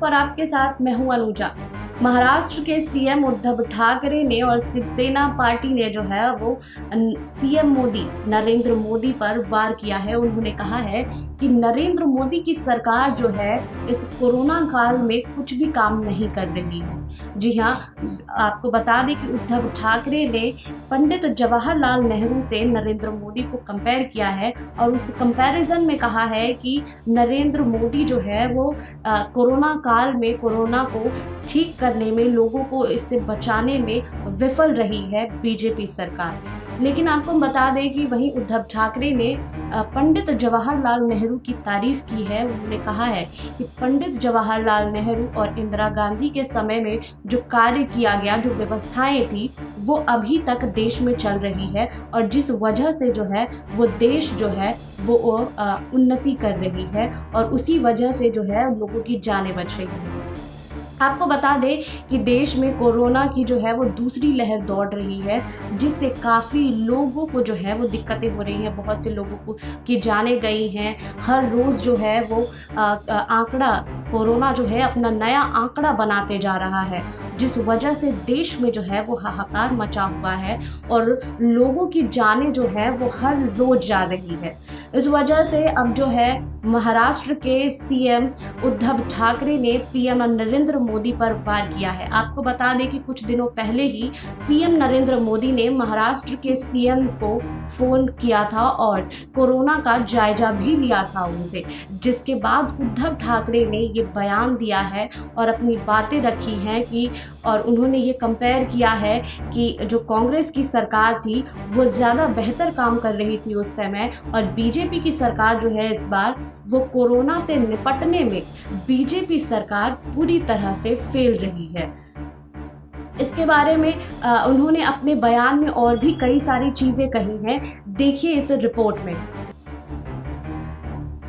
पर आपके साथ मैं हूं अनुजा। महाराष्ट्र के सीएम उद्धव ठाकरे ने और शिवसेना पार्टी ने जो है वो पीएम मोदी नरेंद्र मोदी पर वार किया है। उन्होंने कहा है कि नरेंद्र मोदी की सरकार जो है इस कोरोना काल में कुछ भी काम नहीं कर रही है। जी हाँ, आपको बता दें कि उद्धव ठाकरे ने पंडित जवाहरलाल नेहरू से नरेंद्र मोदी को कंपेयर किया है और उस कंपैरिजन में कहा है कि नरेंद्र मोदी जो है वो कोरोना काल में कोरोना को ठीक करने में, लोगों को इससे बचाने में विफल रही है बीजेपी सरकार। लेकिन आपको बता दें कि वहीं उद्धव ठाकरे ने पंडित जवाहरलाल नेहरू की तारीफ की है। उन्होंने कहा है कि पंडित जवाहरलाल नेहरू और इंदिरा गांधी के समय में जो कार्य किया गया, जो व्यवस्थाएं थी, वो अभी तक देश में चल रही है और जिस वजह से जो है वो देश जो है वो उन्नति कर रही है और उसी वजह से जो है लोगों की जानें बच रही है। आपको बता दें कि देश में कोरोना की जो है वो दूसरी लहर दौड़ रही है, जिससे काफ़ी लोगों को जो है वो दिक्कतें हो रही हैं। बहुत से लोगों को की जानें गई हैं। हर रोज़ जो है वो आंकड़ा, कोरोना जो है अपना नया आंकड़ा बनाते जा रहा है, जिस वजह से देश में जो है वो हाहाकार मचा हुआ है और लोगों की जानें जो है वो हर रोज़ जा रही है। इस वजह से अब जो है महाराष्ट्र के सीएम उद्धव ठाकरे ने पीएम नरेंद्र मोदी पर वार किया है। आपको बता दें कि कुछ दिनों पहले ही पीएम नरेंद्र मोदी ने महाराष्ट्र के सीएम को फोन किया था और कोरोना का जायजा भी लिया था उनसे, जिसके बाद उद्धव ठाकरे ने ये बयान दिया है और अपनी बातें रखी हैं कि और उन्होंने ये कंपेयर किया है कि जो कांग्रेस की सरकार थी वो ज़्यादा बेहतर काम कर रही थी उस समय और बीजेपी की सरकार जो है इस बार वो कोरोना से निपटने में बीजेपी सरकार पूरी तरह से फेल रही है। इसके बारे में उन्होंने अपने बयान में और भी कई सारी चीज़ें कही हैं। देखिए इस रिपोर्ट में।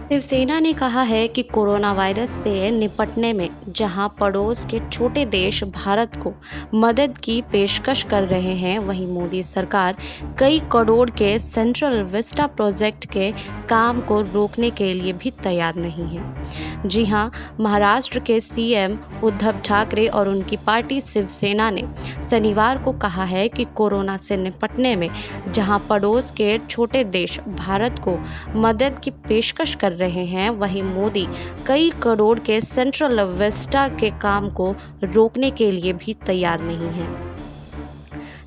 शिवसेना ने कहा है कि कोरोना वायरस से निपटने में जहां पड़ोस के छोटे देश भारत को मदद की पेशकश कर रहे हैं, वहीं मोदी सरकार कई करोड़ के सेंट्रल विस्टा प्रोजेक्ट के काम को रोकने के लिए भी तैयार नहीं है। जी हां, महाराष्ट्र के सीएम उद्धव ठाकरे और उनकी पार्टी शिवसेना ने शनिवार को कहा है कि कोरोना से निपटने में जहां पड़ोस के छोटे देश भारत को मदद की पेशकश कर रहे हैं, वहीं मोदी कई करोड़ के सेंट्रल विस्टा के काम को रोकने के लिए भी तैयार नहीं है।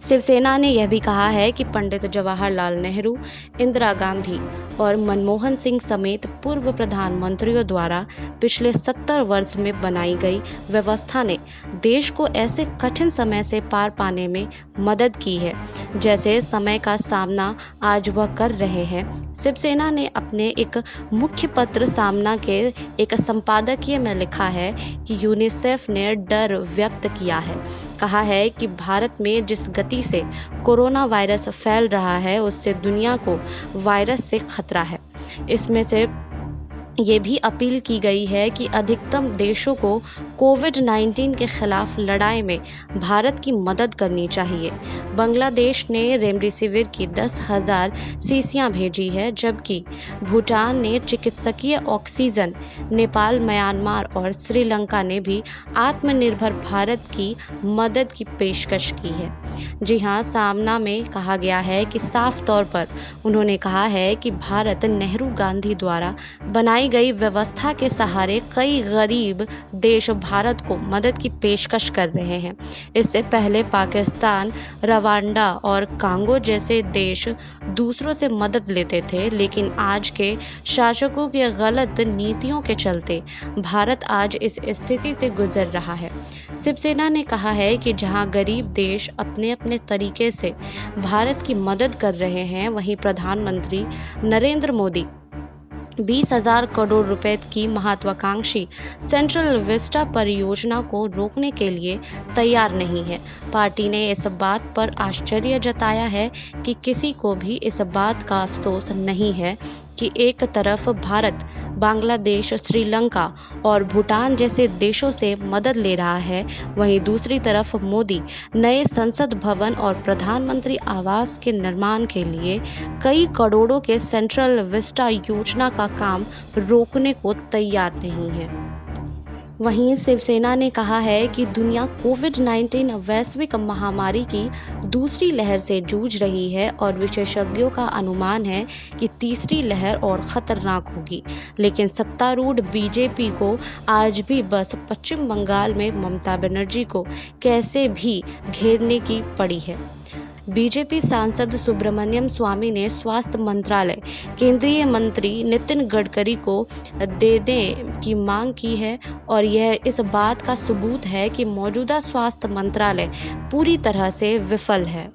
शिवसेना ने यह भी कहा है कि पंडित जवाहरलाल नेहरू, इंदिरा गांधी और मनमोहन सिंह समेत पूर्व प्रधानमंत्रियों द्वारा पिछले 70 वर्ष में बनाई गई व्यवस्था ने देश को ऐसे कठिन समय से पार पाने में मदद की है, जैसे समय का सामना आज वह कर रहे हैं। शिवसेना ने अपने एक मुख्य पत्र सामना के एक संपादकीय में लिखा है कि यूनिसेफ ने डर व्यक्त किया है, कहा है कि भारत में जिस गति से कोरोना वायरस फैल रहा है उससे दुनिया को वायरस से खतरा है। इसमें से ये भी अपील की गई है कि अधिकतम देशों को कोविड-19 के खिलाफ लड़ाई में भारत की मदद करनी चाहिए। बांग्लादेश ने रेमडेसिविर की 10,000 शीशियाँ भेजी है, जबकि भूटान ने चिकित्सकीय ऑक्सीजन, नेपाल, म्यांमार और श्रीलंका ने भी आत्मनिर्भर भारत की मदद की पेशकश की है। जी हाँ, सामना में कहा गया है कि साफ तौर पर उन्होंने कहा है कि भारत नेहरू गांधी द्वारा बनाई गई व्यवस्था के सहारे कई गरीब देश भारत को मदद की पेशकश कर रहे हैं। इससे पहले पाकिस्तान, रवांडा और कांगो जैसे देश दूसरों से मदद लेते थे, लेकिन आज के शासकों की गलत नीतियों के चलते भारत आज इस स्थिति से गुजर रहा है। शिवसेना ने कहा है कि जहां गरीब देश अपने अपने तरीके से भारत की मदद कर रहे हैं, वहीं प्रधानमंत्री नरेंद्र मोदी 20,000 करोड़ रुपए की महत्वाकांक्षी सेंट्रल विस्टा परियोजना को रोकने के लिए तैयार नहीं है। पार्टी ने इस बात पर आश्चर्य जताया है कि किसी को भी इस बात का अफसोस नहीं है कि एक तरफ भारत बांग्लादेश, श्रीलंका और भूटान जैसे देशों से मदद ले रहा है, वहीं दूसरी तरफ मोदी नए संसद भवन और प्रधानमंत्री आवास के निर्माण के लिए कई करोड़ों के सेंट्रल विस्टा योजना का काम रोकने को तैयार नहीं है। वहीं शिवसेना ने कहा है कि दुनिया कोविड-19 वैश्विक महामारी की दूसरी लहर से जूझ रही है और विशेषज्ञों का अनुमान है कि तीसरी लहर और खतरनाक होगी। लेकिन सत्तारूढ़ बीजेपी को आज भी बस पश्चिम बंगाल में ममता बनर्जी को कैसे भी घेरने की पड़ी है। बीजेपी सांसद सुब्रमण्यम स्वामी ने स्वास्थ्य मंत्रालय केंद्रीय मंत्री नितिन गडकरी को देने की मांग की है और यह इस बात का सबूत है कि मौजूदा स्वास्थ्य मंत्रालय पूरी तरह से विफल है।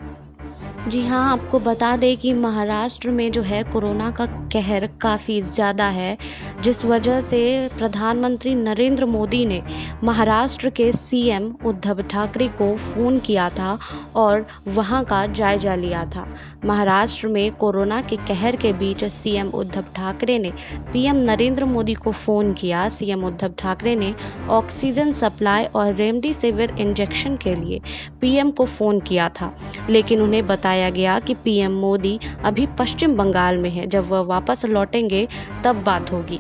जी हाँ, आपको बता दें कि महाराष्ट्र में जो है कोरोना का कहर काफ़ी ज़्यादा है, जिस वजह से प्रधानमंत्री नरेंद्र मोदी ने महाराष्ट्र के सीएम उद्धव ठाकरे को फ़ोन किया था और वहां का जायज़ा लिया था। महाराष्ट्र में कोरोना के कहर के बीच सीएम उद्धव ठाकरे ने पीएम नरेंद्र मोदी को फ़ोन किया। सीएम उद्धव ठाकरे ने ऑक्सीजन सप्लाई और रेमडेसिविर इंजेक्शन के लिए पीएम को फ़ोन किया था, लेकिन उन्हें बताया गया कि पीएम मोदी अभी पश्चिम बंगाल में है, जब वह वापस लौटेंगे तब बात होगी।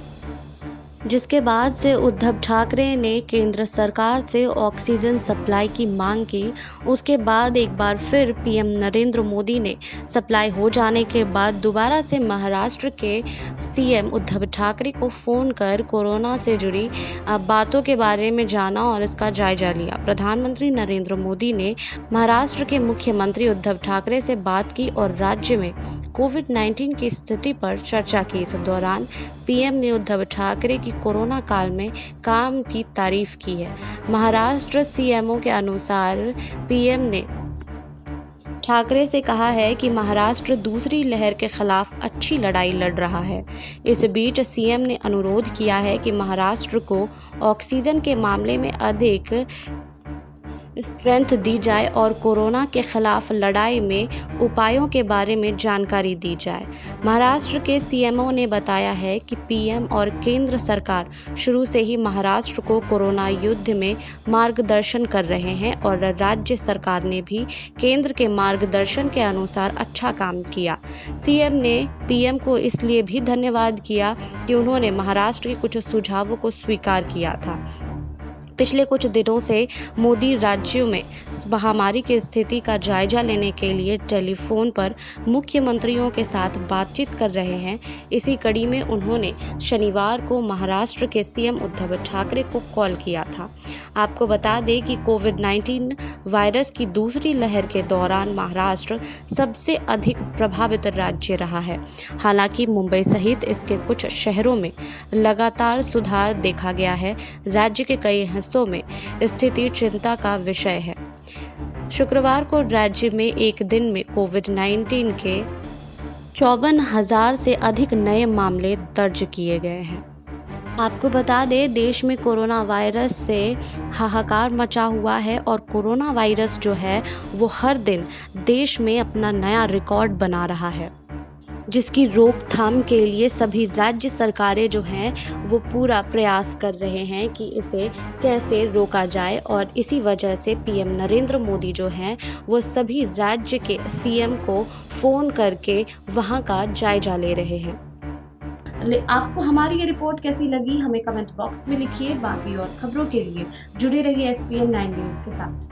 जिसके बाद से उद्धव ठाकरे ने केंद्र सरकार से ऑक्सीजन सप्लाई की मांग की। उसके बाद एक बार फिर पीएम नरेंद्र मोदी ने सप्लाई हो जाने के बाद दोबारा से महाराष्ट्र के सीएम उद्धव ठाकरे को फ़ोन कर कोरोना से जुड़ी बातों के बारे में जाना और इसका जायजा लिया। प्रधानमंत्री नरेंद्र मोदी ने महाराष्ट्र के मुख्यमंत्री उद्धव ठाकरे से बात की और राज्य में कोविड-19 की स्थिति पर चर्चा की। इस दौरान पीएम ने उद्धव ठाकरे की कोरोना काल में काम की तारीफ की है। महाराष्ट्र सीएमओ के अनुसार पीएम ने ठाकरे से कहा है कि महाराष्ट्र दूसरी लहर के खिलाफ अच्छी लड़ाई लड़ रहा है। इस बीच सीएम ने अनुरोध किया है कि महाराष्ट्र को ऑक्सीजन के मामले में अधिक स्ट्रेंथ दी जाए और कोरोना के खिलाफ लड़ाई में उपायों के बारे में जानकारी दी जाए। महाराष्ट्र के सीएमओ ने बताया है कि पीएम और केंद्र सरकार शुरू से ही महाराष्ट्र को कोरोना युद्ध में मार्गदर्शन कर रहे हैं और राज्य सरकार ने भी केंद्र के मार्गदर्शन के अनुसार अच्छा काम किया। सीएम ने पीएम को इसलिए भी धन्यवाद किया कि उन्होंने महाराष्ट्र के कुछ सुझावों को स्वीकार किया था। पिछले कुछ दिनों से मोदी राज्यों में महामारी की स्थिति का जायजा लेने के लिए टेलीफोन पर मुख्यमंत्रियों के साथ बातचीत कर रहे हैं। इसी कड़ी में उन्होंने शनिवार को महाराष्ट्र के सीएम उद्धव ठाकरे को कॉल किया था। आपको बता दें कि कोविड-19 वायरस की दूसरी लहर के दौरान महाराष्ट्र सबसे अधिक प्रभावित राज्य रहा है। हालांकि मुंबई सहित इसके कुछ शहरों में लगातार सुधार देखा गया है। राज्य के कई हिस्सों में स्थिति चिंता का विषय है। शुक्रवार को राज्य में एक दिन में कोविड-19 के 54,000 से अधिक नए मामले दर्ज किए गए हैं। आपको बता दें, देश में कोरोना वायरस से हाहाकार मचा हुआ है और कोरोना वायरस जो है वो हर दिन देश में अपना नया रिकॉर्ड बना रहा है, जिसकी रोकथाम के लिए सभी राज्य सरकारें जो हैं वो पूरा प्रयास कर रहे हैं कि इसे कैसे रोका जाए और इसी वजह से पीएम नरेंद्र मोदी जो हैं वो सभी राज्य के सीएम को फ़ोन करके वहां का जायजा ले रहे हैं। आपको हमारी ये रिपोर्ट कैसी लगी हमें कमेंट बॉक्स में लिखिए। बाकी और खबरों के लिए जुड़े रहिए SPN 9 न्यूज़ के साथ।